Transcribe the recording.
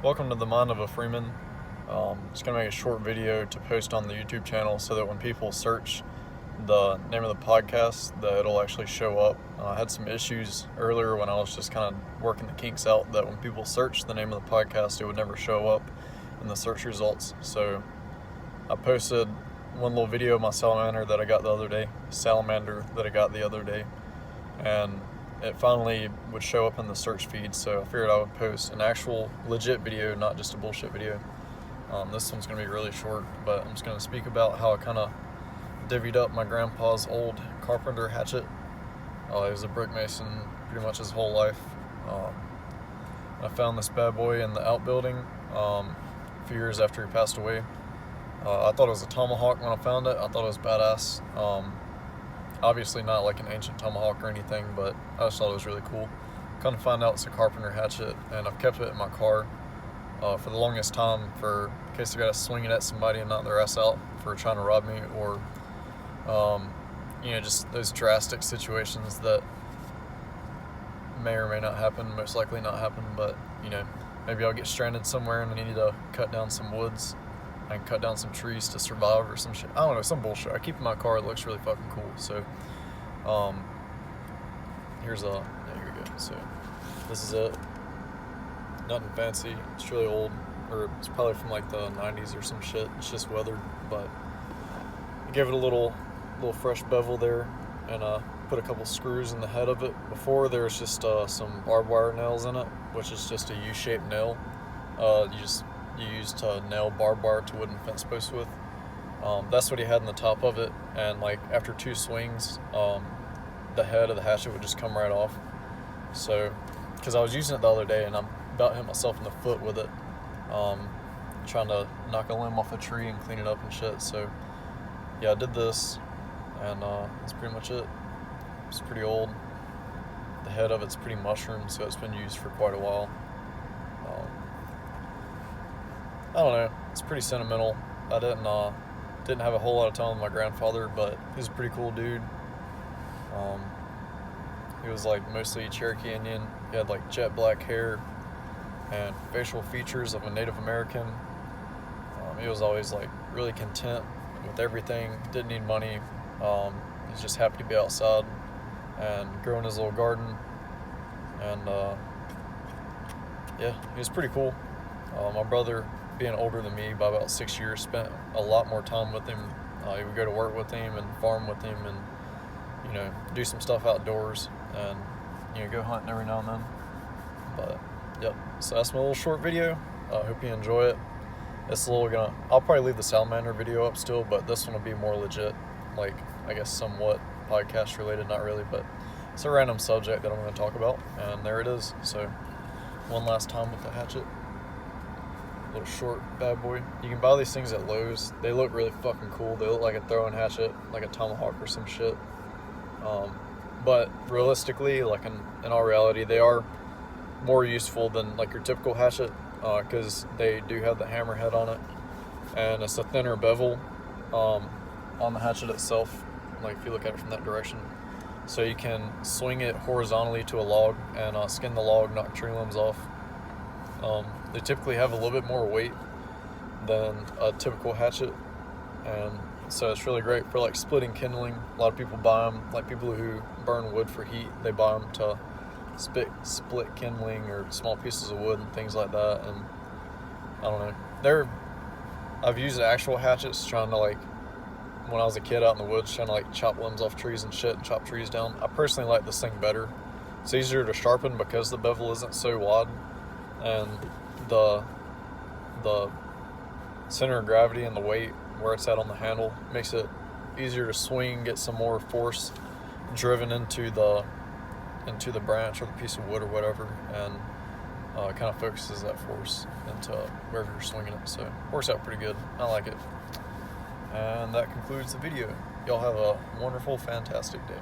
Welcome to the Mind of a Freeman. Just going to make a short video to post on the YouTube channel so that when people search the name of the podcast, that it'll actually show up. I had some issues earlier when I was just kind of working the kinks out that when people search the name of the podcast, it would never show up in the search results. So I posted one little video of my salamander that I got the other day, and it finally would show up in the search feed, so I figured I would post an actual legit video, not just a bullshit video. This one's going to be really short, but I'm just going to speak about how I kind of divvied up my grandpa's old carpenter hatchet. He was a brick mason pretty much his whole life. I found this bad boy in the outbuilding a few years after he passed away. I thought it was a tomahawk when I found it. I thought it was badass. Obviously not like an ancient tomahawk or anything, but I just thought it was really cool. Come to find out it's a carpenter hatchet, and I've kept it in my car for the longest time for in case I gotta swing it at somebody and knock their ass out for trying to rob me, or just those drastic situations that may or may not happen, most likely not happen, but maybe I'll get stranded somewhere and I need to cut down some woods. I can cut down some trees to survive or some shit. I don't know, some bullshit. I keep it in my car. It looks really fucking cool. So, here we go. So, this is it. Nothing fancy. It's really old, or it's probably from like the 90s or some shit. It's just weathered, but I gave it a little fresh bevel there, and put a couple screws in the head of it. Before there was just some barbed wire nails in it, which is just a U-shaped nail. You use to nail barbed wire to wooden fence posts with. That's what he had in the top of it, and like after 2 swings, the head of the hatchet would just come right off. So, because I was using it the other day and I'm about hit myself in the foot with it, trying to knock a limb off a tree and clean it up and shit. So, yeah, I did this, and that's pretty much it. It's pretty old. The head of it's pretty mushroomed, so it's been used for quite a while. I don't know, it's pretty sentimental. I didn't have a whole lot of time with my grandfather, but he's a pretty cool dude. He was like mostly Cherokee Indian. He had like jet black hair and facial features of a Native American. He was always like really content with everything, didn't need money. He was just happy to be outside and growing his little garden. And yeah, he was pretty cool. My brother, being older than me by about 6 years, spent a lot more time with him. He would go to work with him and farm with him, and do some stuff outdoors, and go hunting every now and then. But yep, so that's my little short video. I hope you enjoy it. It's I'll probably leave the salamander video up still, but this one will be more legit, like I guess somewhat podcast related, not really, but it's a random subject that I'm going to talk about, and there it is. So one last time with the hatchet. Little short bad boy. You can buy these things at Lowe's. They look really fucking cool. They look like a throwing hatchet, like a tomahawk or some shit. But realistically, like in all reality, they are more useful than like your typical hatchet, because they do have the hammerhead on it, and it's a thinner bevel on the hatchet itself, like if you look at it from that direction. So you can swing it horizontally to a log and skin the log, knock tree limbs off. They typically have a little bit more weight than a typical hatchet, and so it's really great for like splitting kindling. A lot of people buy them, like people who burn wood for heat, they buy them to split kindling or small pieces of wood and things like that. And I don't know, I've used actual hatchets trying to, like, when I was a kid out in the woods trying to like chop limbs off trees and shit and chop trees down. I personally like this thing better. It's easier to sharpen because the bevel isn't so wide, and the center of gravity and the weight where it's at on the handle makes it easier to swing, get some more force driven into the branch or the piece of wood or whatever, and it kind of focuses that force into wherever you're swinging it. So it works out pretty good. I like it. And that concludes the video. Y'all have a wonderful, fantastic day.